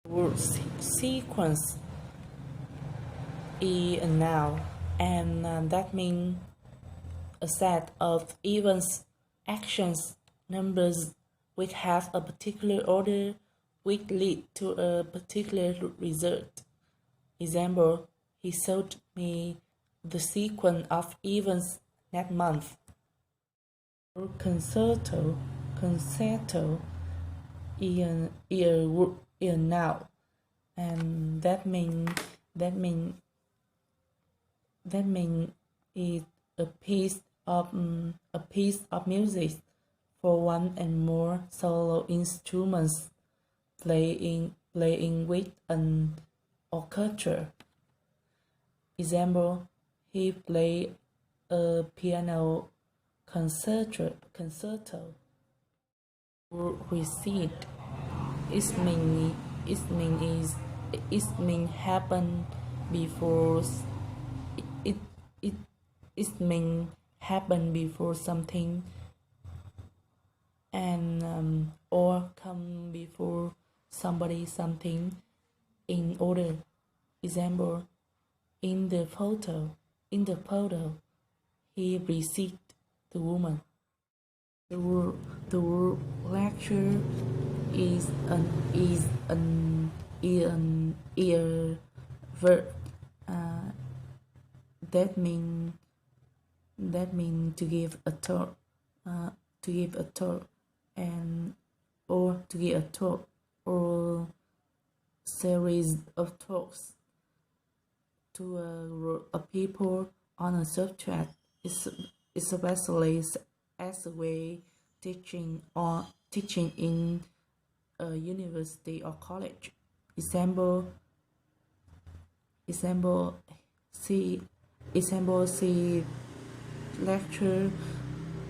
Word sequence is a noun, and that means a set of events, actions, numbers which have a particular order which lead to a particular result. Example, he showed me the sequence of events that month. Concerto is a noun, and that mean is a piece of music for one and more solo instruments playing with an orchestra. Example, he played a piano concerto. Receipt it mean happen before it mean happen before something, and or come before somebody something in order. Example, in the photo he received the woman. The word lecture is an verb that mean to give a talk, and or to give a talk or series of talks to a group of people on a subject, especially as a way teaching in a university or college. Example, see lecture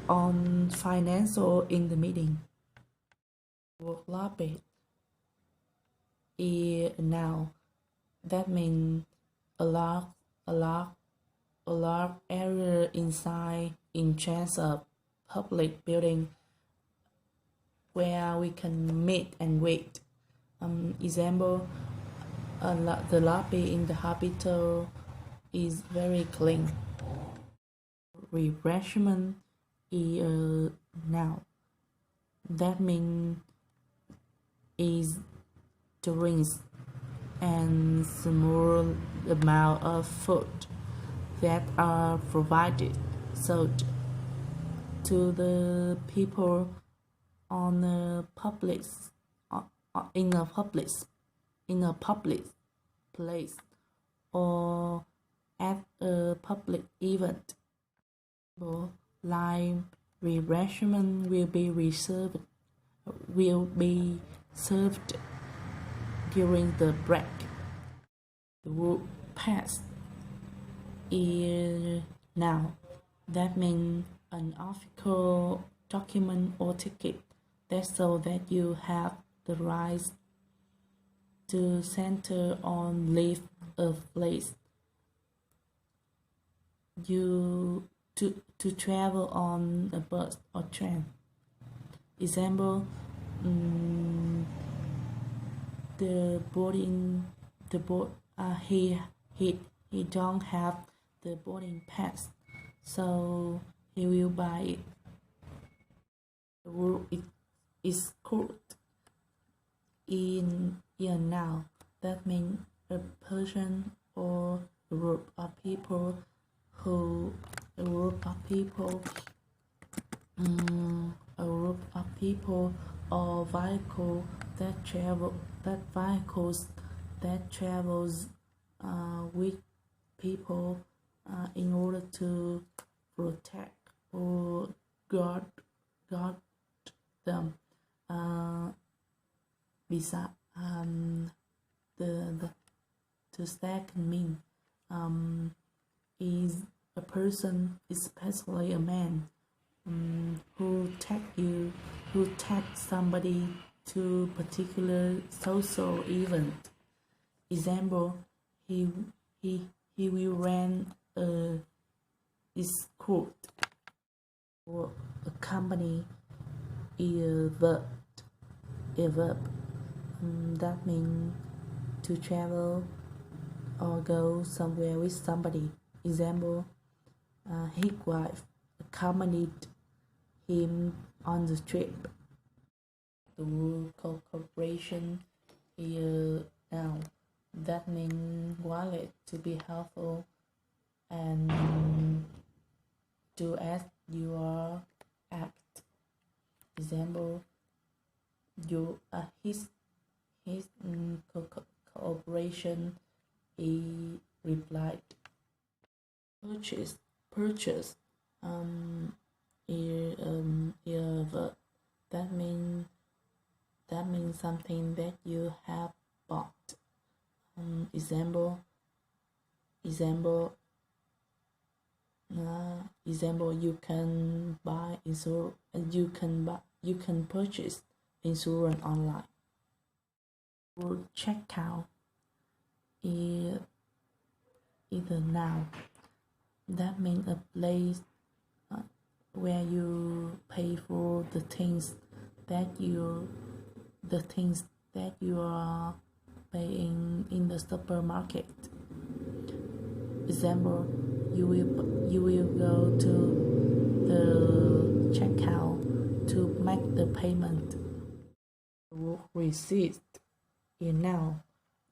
on financial in the meeting. Word lobby is now that means a large area inside in chance of public building where we can meet and wait. Example, the lobby in the hospital is very clean. Refreshment is a noun. That means is drinks and small amount of food that are provided sold to the people on a public in a public place or at a public event. Like refreshment will be served during the break. The word pass is now that means an official document or ticket that shows that you have the right to enter or leave a place. To travel on a bus or train. Example, he don't have the boarding pass, so he will buy it. The word is court in now that means a person or a group of people or vehicles that travels with people in order to protect or guard them. Beside the second mean is a person, especially a man, who take somebody to particular social event. Example, he will rent a escort. Or a company is a verb. That means to travel or go somewhere with somebody. Example, his wife accompanied him on the trip. The word cooperation is now that means wallet to be helpful and do as you are act. Example, his cooperation, he replied. Purchase is verb that means something that you have bought. Example, you can buy insurance. You can purchase insurance online. Word checkout is a noun that means a place where you pay for the things that you are paying in the supermarket. Example, you will go to the checkout to make the payment. The word receipt is noun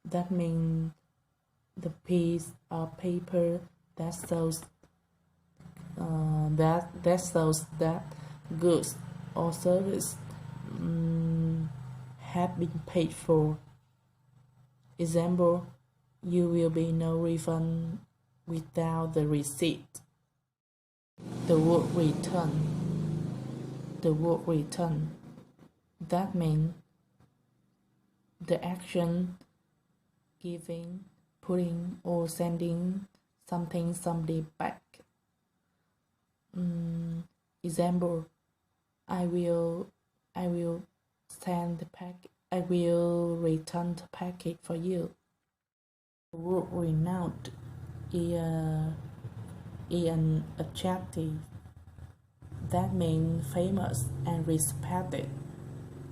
that means the piece of paper that shows that goods or service have been paid for. Example, you will be no refund without the receipt. The word return that means the action giving, putting or sending somebody back. Example, I will return the package for you. The word renowned is an adjective that means famous and respected.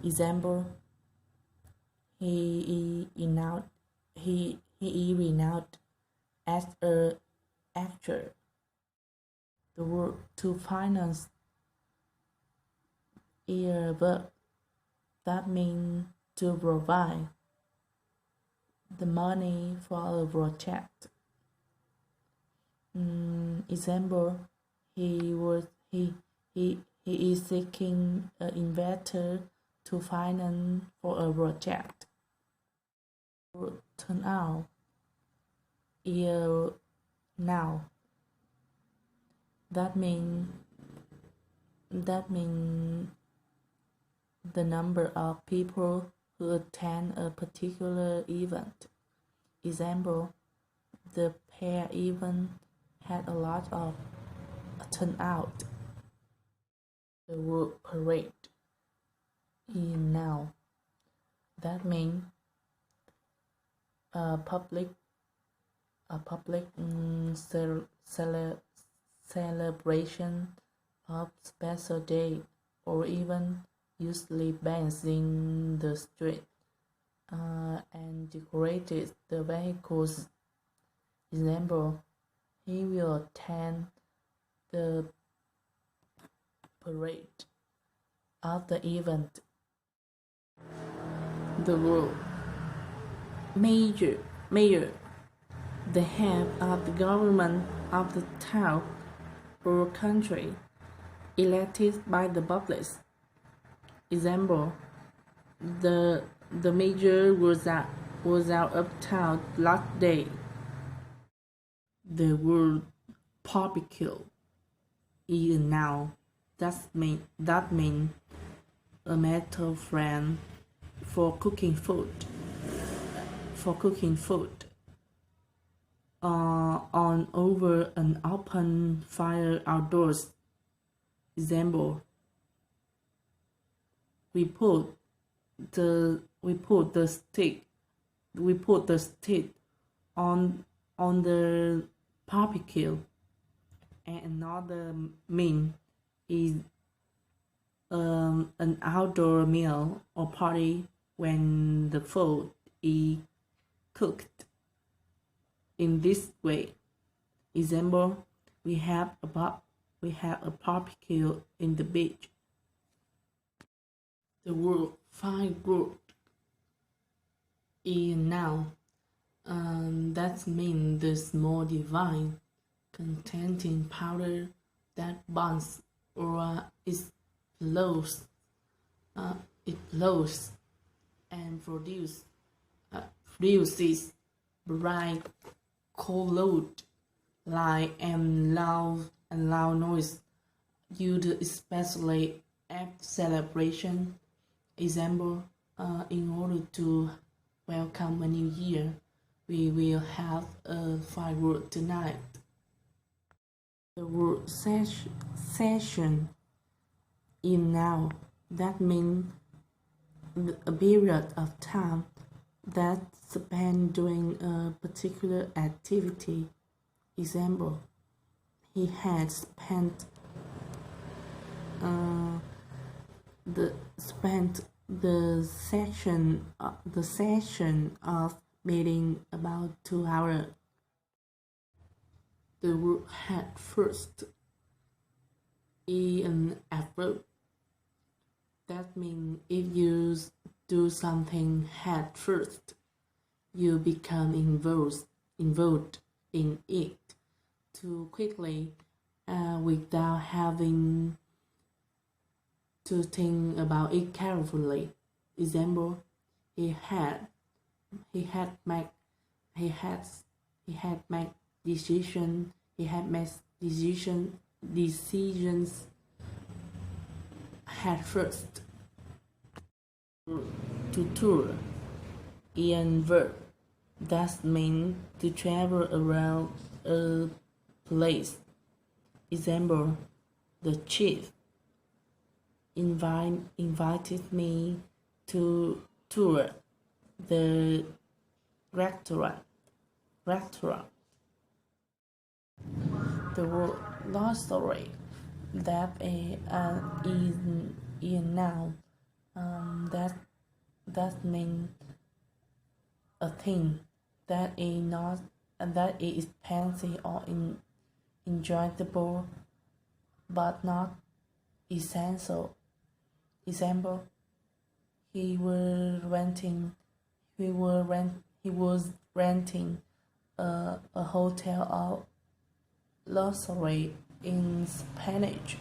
Example, he is renowned as an actor. The word to finance is a verb that means to provide the money for a project. Example, he is seeking an investor to finance for a project. Turn out is now that means the number of people who attend a particular event. Example, the pair event had a lot of turnout. The word parade is noun that means a public celebration of special day, or even usually bands in the street and decorated the vehicles. Example, he will attend the parade of the event. The word mayor, the head of the government of the town or country, elected by the public. Example, the mayor was out of town last day. The word barbecue is a noun that means a metal flame for cooking food. On over an open fire outdoors. Example, we put the stick on the barbecue. And another mean is an outdoor meal or party when the food is cooked in this way. Example, we have a barbecue in the beach. The word firewood is a noun. That means the small device containing powder that burns or explodes and produces bright colored light and loud noise, used especially at celebration. Example, in order to welcome a new year, we will have a firework tonight. The word session is now. That means a period of time that's spent doing a particular activity. Example, he had spent the session of meeting about 2 hours. The word had first is an adverb. That means if you do something head first, you become involved in it too quickly without having to think about it carefully. Example, he had made decisions head first. To tour is verb. That means to travel around a place. Example, the chief invited me to tour the restaurant. The word luxury, that is a noun. That means a thing that is expensive or enjoyable, but not essential. Example, he was renting a hotel or luxury in Spanish.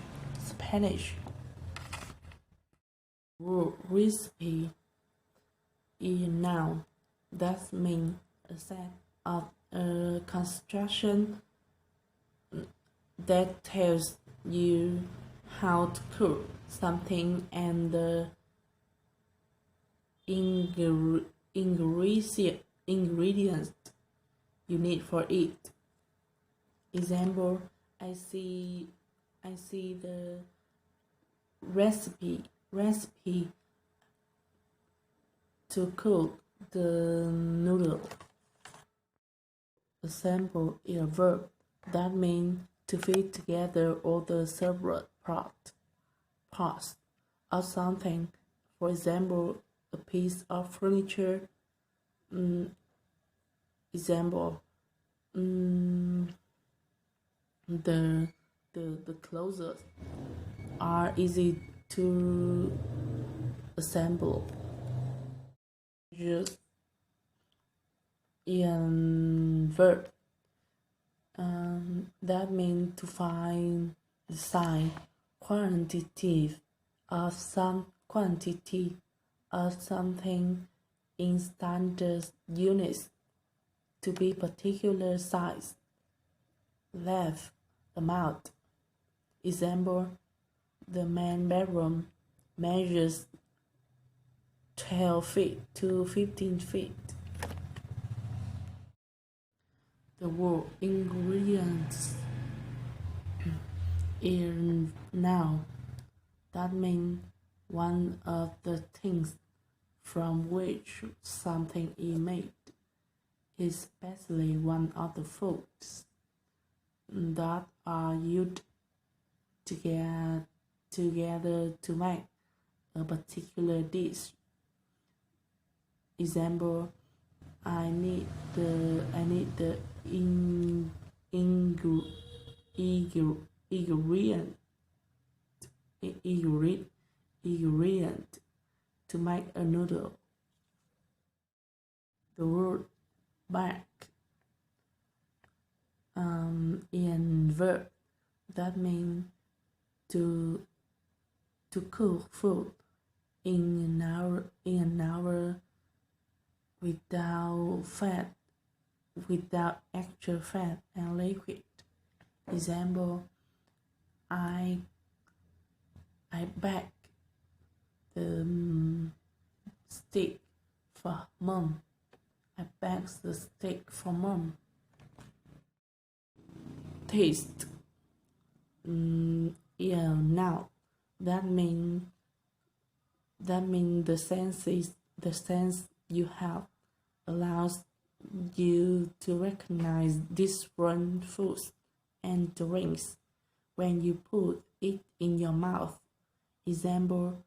Recipe is a noun. That means a set of construction that tells you how to cook something and the ingredients you need for it. Example, I see the recipe to cook the noodle. Example is a verb. That means to fit together all the separate parts of something. For example, a piece of furniture. Example, the clothes are easy to assemble. Just in verb. That means to find the sign quantity of something in standard units to be particular size, length, amount. Example, the main bedroom measures 12 feet to 15 feet. The word ingredients is noun. That means one of the things from which something is made, especially one of the foods that are used together to make a particular dish. Example, I need the ingredient ingredient to make a noodle. The word bake in verb that means to cook food in an hour without extra fat and liquid. Example, I bake the steak for mom. I bake the steak for mom. Taste. Now that means the sense you have allows you to recognize different foods and drinks when you put it in your mouth. Example,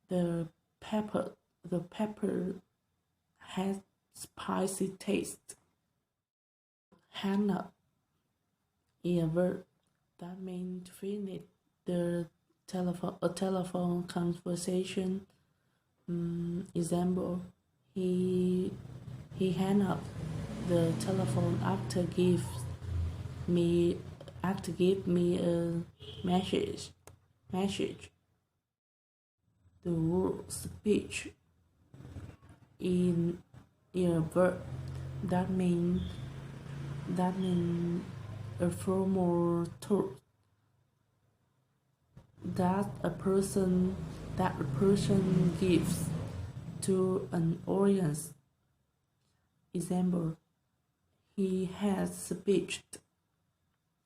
the pepper has spicy taste. Hang up is a verb that means to finish the telephone conversation. Example, he hang up the telephone after give me a message. The word speech in a verb that means a formal talk that a person gives to an audience. Example, he has speeched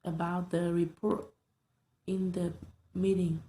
about the report in the meeting.